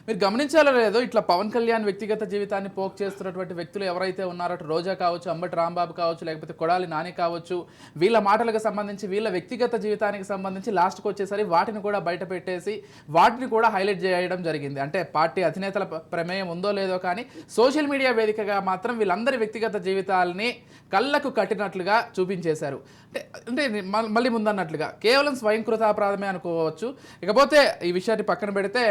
మీరు గమనించాలో లేదో ఇట్లా పవన్ కళ్యాణ్ వ్యక్తిగత జీవితాన్ని పోక్ చేస్తున్నటువంటి వ్యక్తులు ఎవరైతే ఉన్నారో అటు రోజా కావచ్చు, అంబటి రాంబాబు కావచ్చు, లేకపోతే కొడాలి నాని కావచ్చు, వీళ్ళ మాటలకు సంబంధించి వీళ్ళ వ్యక్తిగత జీవితానికి సంబంధించి లాస్ట్కి వచ్చేసరి వాటిని కూడా బయట పెట్టేసి వాటిని కూడా హైలైట్ చేయడం జరిగింది. అంటే పార్టీ అధినేతల ప్రమేయం ఉందో లేదో కానీ సోషల్ మీడియా వేదికగా మాత్రం వీళ్ళందరి వ్యక్తిగత జీవితాలని కళ్ళకు కట్టినట్లుగా చూపించేశారు. అంటే మళ్ళీ ముందన్నట్లుగా కేవలం స్వయంకృతాపరాధమే అనుకోవచ్చు. ఇకపోతే ఈ విషయాన్ని పక్కన పెడితే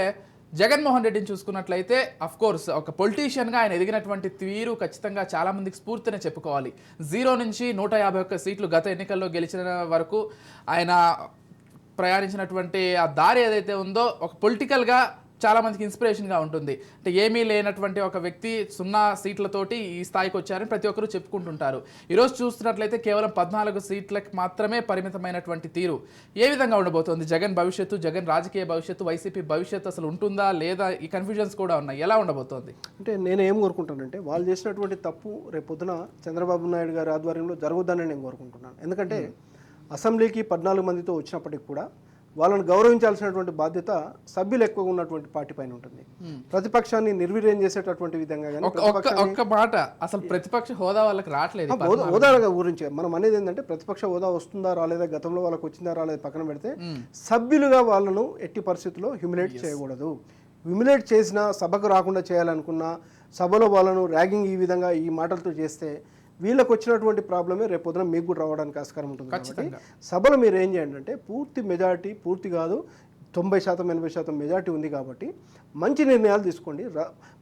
జగన్మోహన్ రెడ్డిని చూసుకున్నట్లయితే అఫ్ కోర్స్ ఒక పొలిటీషియన్గా ఆయన ఎదిగినటువంటి తీరు ఖచ్చితంగా చాలామందికి స్ఫూర్తినే చెప్పుకోవాలి. 0 నుంచి 151 సీట్లు గత ఎన్నికల్లో గెలిచిన వరకు ఆయన ప్రయాణించినటువంటి ఆ దారి ఏదైతే ఉందో ఒక పొలిటికల్గా చాలామందికి ఇన్స్పిరేషన్గా ఉంటుంది. అంటే ఏమీ లేనటువంటి ఒక వ్యక్తి 0 సీట్లతోటి ఈ స్థాయికి వచ్చారని ప్రతి ఒక్కరూ చెప్పుకుంటుంటారు. ఈరోజు చూస్తున్నట్లయితే కేవలం 14 సీట్లకు మాత్రమే పరిమితమైనటువంటి తీరు ఏ విధంగా ఉండబోతోంది? జగన్ భవిష్యత్తు, జగన్ రాజకీయ భవిష్యత్తు, వైసీపీ భవిష్యత్తు అసలు ఉంటుందా లేదా? ఈ కన్ఫ్యూజన్స్ కూడా ఉన్నాయి. ఎలా ఉండబోతోంది? అంటే నేను ఏం కోరుకుంటానంటే వాళ్ళు చేసినటువంటి తప్పు రేపు పొద్దున చంద్రబాబు నాయుడు గారి ఆధ్వర్యంలో జరగొద్దని నేను కోరుకుంటున్నాను. ఎందుకంటే అసెంబ్లీకి 14 మందితో వచ్చినప్పటికి కూడా వాళ్ళని గౌరవించాల్సినటువంటి బాధ్యత సభ్యులు ఎక్కువగా ఉన్నటువంటి పార్టీ పైన ఉంటుంది. ప్రతిపక్షాన్ని నిర్వీర్యం చేసేటటువంటి విధంగా ఒక్క మాట, అసలు ప్రతిపక్ష హోదా వాళ్ళకి రావట్లేదు. హోదా గురించి మనం అనేది ఏంటంటే ప్రతిపక్ష హోదా వస్తుందా రాలేదా, గతంలో వాళ్ళకి వచ్చిందా రాలేదా పక్కన పెడితే సభ్యులుగా వాళ్ళను ఎట్టి పరిస్థితుల్లో హ్యూమిలేట్ చేయకూడదు. హ్యూమిలేట్ చేసినా, సభకు రాకుండా చేయాలనుకున్నా, సభలో వాళ్ళను ర్యాగింగ్ ఈ విధంగా ఈ మాటలతో చేస్తే వీళ్ళకి వచ్చినటువంటి ప్రాబ్లమే రేపు పొద్దున మీకు కూడా రావడానికి ఆస్కారం ఉంటుంది. కాబట్టి సభలో మీరు ఏం చేయండి అంటే పూర్తి మెజారిటీ, పూర్తి కాదు 90% 80% మెజారిటీ ఉంది కాబట్టి మంచి నిర్ణయాలు తీసుకోండి,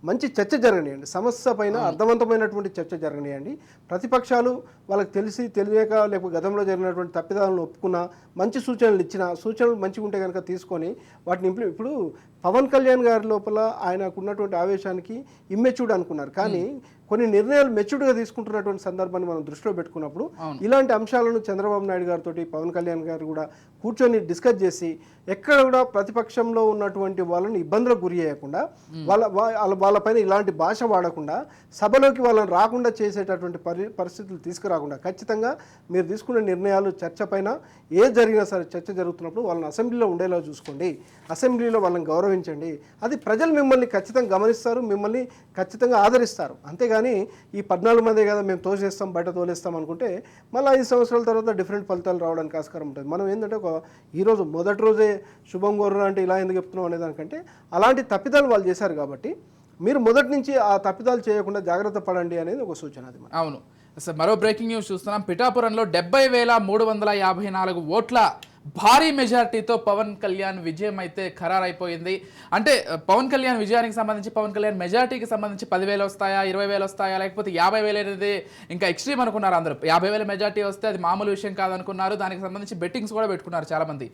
మంచి చర్చ జరగనియండి, సమస్య పైన అర్థవంతమైనటువంటి చర్చ జరగనియండి. ప్రతిపక్షాలు వాళ్ళకి తెలియక లేకపోతే గతంలో జరిగినటువంటి తప్పిదాలను ఒప్పుకున్న, మంచి సూచనలు ఇచ్చిన, సూచనలు మంచిగా ఉంటే కనుక తీసుకొని వాటిని ఇప్పుడు పవన్ కళ్యాణ్ గారి లోపల ఆయనకు ఉన్నటువంటి ఆవేశానికి ఇమ్మెచ్యూర్డ్ అనుకున్నారు, కానీ కొన్ని నిర్ణయాలు మెచ్యూర్డ్గా తీసుకుంటున్నటువంటి సందర్భాన్ని మనం దృష్టిలో పెట్టుకున్నప్పుడు ఇలాంటి అంశాలను చంద్రబాబు నాయుడు గారితో పవన్ కళ్యాణ్ గారు కూడా కూర్చొని డిస్కస్ చేసి ఎక్కడ కూడా ప్రతిపక్షంలో ఉన్నటువంటి వాళ్ళని ఇబ్బందులకు గురి చేయకుండా వాళ్ళపైన ఇలాంటి భాష వాడకుండా సభలోకి వాళ్ళని రాకుండా చేసేటటువంటి పరిస్థితులు తీసుకురాకుండా ఖచ్చితంగా మీరు తీసుకునే నిర్ణయాలు చర్చ పైన ఏ జరిగినా సరే చర్చ జరుగుతున్నప్పుడు వాళ్ళని అసెంబ్లీలో ఉండేలా చూసుకోండి, అసెంబ్లీలో వాళ్ళని గౌరవించండి. అది ప్రజలు మిమ్మల్ని ఖచ్చితంగా గమనిస్తారు, మిమ్మల్ని ఖచ్చితంగా ఆదరిస్తారు. అంతేగాని ఈ 14 మందే కదా మేము తోసేస్తాం, బయట తోలేస్తాం అనుకుంటే మళ్ళీ 5 సంవత్సరాల తర్వాత డిఫరెంట్ ఫలితాలు రావడానికి ఆస్కారం ఉంటుంది. మనం ఏంటంటే ఈరోజు మొదటి రోజే శుభం కోరు అంటే ఇలా ఎందుకు చెప్తున్నాం అనే దానికంటే అలాంటి తప్పిదాలు వాళ్ళు చేశారు కాబట్టి మీరు మొదటి నుంచి ఆ తప్పిదాలు చేయకుండా జాగ్రత్త పడండి అనేది ఒక సూచన. అది అవును. అసలు మరో బ్రేకింగ్ న్యూస్ చూస్తున్నాం. పిఠాపురంలో 70,354 ఓట్ల భారీ మెజార్టీతో పవన్ కళ్యాణ్ విజయం అయితే ఖరారైపోయింది. అంటే పవన్ కళ్యాణ్ విజయానికి సంబంధించి, పవన్ కళ్యాణ్ మెజార్టీకి సంబంధించి 10,000 వస్తాయా, 20,000 వస్తాయా, లేకపోతే 50,000 అనేది ఇంకా ఎక్స్ట్రీమ్ అనుకున్నారు అందరూ. 50,000 మెజార్టీ వస్తే అది మామూలు విషయం కాదనుకున్నారు. దానికి సంబంధించి బెట్టింగ్స్ కూడా పెట్టుకున్నారు చాలామంది.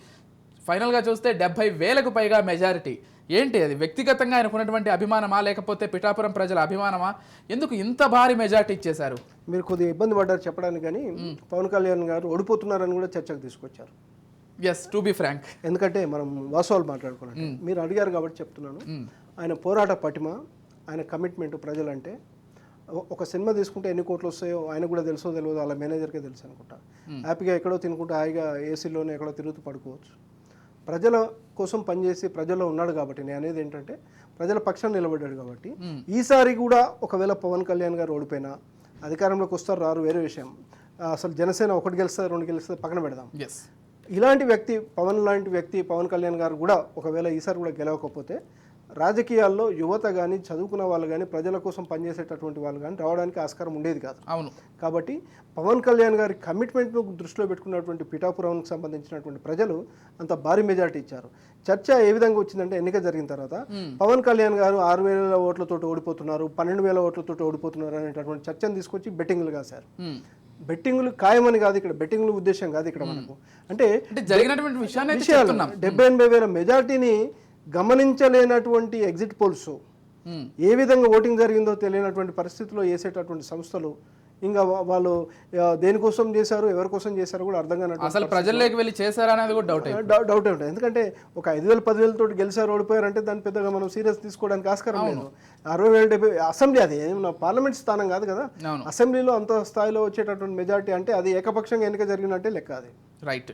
ఫైనల్గా చూస్తే 70,000కు పైగా మెజారిటీ. ఏంటి అది? వ్యక్తిగతంగా ఆయనకున్నటువంటి అభిమానమా, లేకపోతే పిఠాపురం ప్రజల అభిమానమా? ఎందుకు ఇంత భారీ మెజార్టీ ఇచ్చేశారు? మీరు కొద్దిగా ఇబ్బంది పడ్డారు చెప్పడానికి, కానీ పవన్ కళ్యాణ్ గారు ఓడిపోతున్నారని కూడా చర్చకు తీసుకొచ్చారు. ఎస్, టు బి ఫ్రాంక్, ఎందుకంటే మనం వాస్తవాలు మాట్లాడుకోవాలి. మీరు అడిగారు కాబట్టి చెప్తున్నాను. ఆయన పోరాట పటిమ, ఆయన కమిట్మెంట్ ప్రజలంటే ఒక సినిమా తీసుకుంటే ఎన్ని కోట్లు వస్తాయో ఆయన కూడా తెలుసో తెలియదు, వాళ్ళ మేనేజర్కే తెలుసు అనుకుంటా. హ్యాపీగా ఎక్కడో తినుకుంటే హాయిగా ఏసీలోనే ఎక్కడో తిరుగుతూ పడుకోవచ్చు. ప్రజల కోసం పనిచేసి ప్రజల్లో ఉన్నాడు కాబట్టి నేను అనేది ఏంటంటే ప్రజల పక్షాన్ని నిలబడ్డాడు కాబట్టి ఈసారి కూడా ఒకవేళ పవన్ కళ్యాణ్ గారు ఓడిపోయినా అధికారంలోకి వస్తారు రారు వేరే విషయం. అసలు జనసేన 1 గెలుస్తుంది 2 గెలుస్తుంది పక్కన పెడదాం. ఇలాంటి వ్యక్తి పవన్ కళ్యాణ్ గారు కూడా ఒకవేళ ఈసారి కూడా గెలవకపోతే రాజకీయాల్లో యువత కానీ, చదువుకున్న వాళ్ళు కానీ, ప్రజల కోసం పనిచేసేటటువంటి వాళ్ళు కానీ రావడానికి ఆస్కారం ఉండేది కాదు. అవును. కాబట్టి పవన్ కళ్యాణ్ గారి కమిట్మెంట్ను దృష్టిలో పెట్టుకున్నటువంటి పిఠాపురంకి సంబంధించినటువంటి ప్రజలు అంత భారీ మెజార్టీ ఇచ్చారు. చర్చ ఏ విధంగా వచ్చిందంటే ఎన్నిక జరిగిన తర్వాత పవన్ కళ్యాణ్ గారు 6,000 ఓట్లతో ఓడిపోతున్నారు, 12,000 ఓట్లతో ఓడిపోతున్నారు అనేటటువంటి చర్చను తీసుకొచ్చి బెట్టింగ్లు కాశారు. బెట్టింగ్లు ఖాయమని కాదు ఇక్కడ, బెట్టింగ్లు ఉద్దేశం కాదు ఇక్కడ మనకు. అంటే జరిగినటువంటి విషయాలు 70,000-80,000 మెజార్టీని గమనించలేనటువంటి ఎగ్జిట్ పోల్స్, ఏ విధంగా ఓటింగ్ జరిగిందో తెలియనటువంటి పరిస్థితుల్లో వేసేటటువంటి సంస్థలు ఇంకా వాళ్ళు దేనికోసం చేశారు, ఎవరి కోసం చేశారు కూడా అర్థం కానట్టు, అసలు ప్రజల్లోకి వెళ్ళి చేశారా అనేది కూడా డౌట్ ఉంటుంది. ఎందుకంటే ఒక 5,000 10,000 తోటి గెలిచారు ఓడిపోయారంటే దాన్ని పెద్దగా మనం సీరియస్ తీసుకోవడానికి ఆస్కారం లేదు. 60,000 అసెంబ్లీ, అది పార్లమెంట్ స్థానం కాదు కదా. అసెంబ్లీలో అంత స్థాయిలో వచ్చేటటువంటి మెజార్టీ అంటే అది ఏకపక్షంగా ఎన్నిక జరిగినట్టే లెక్క అది. రైట్.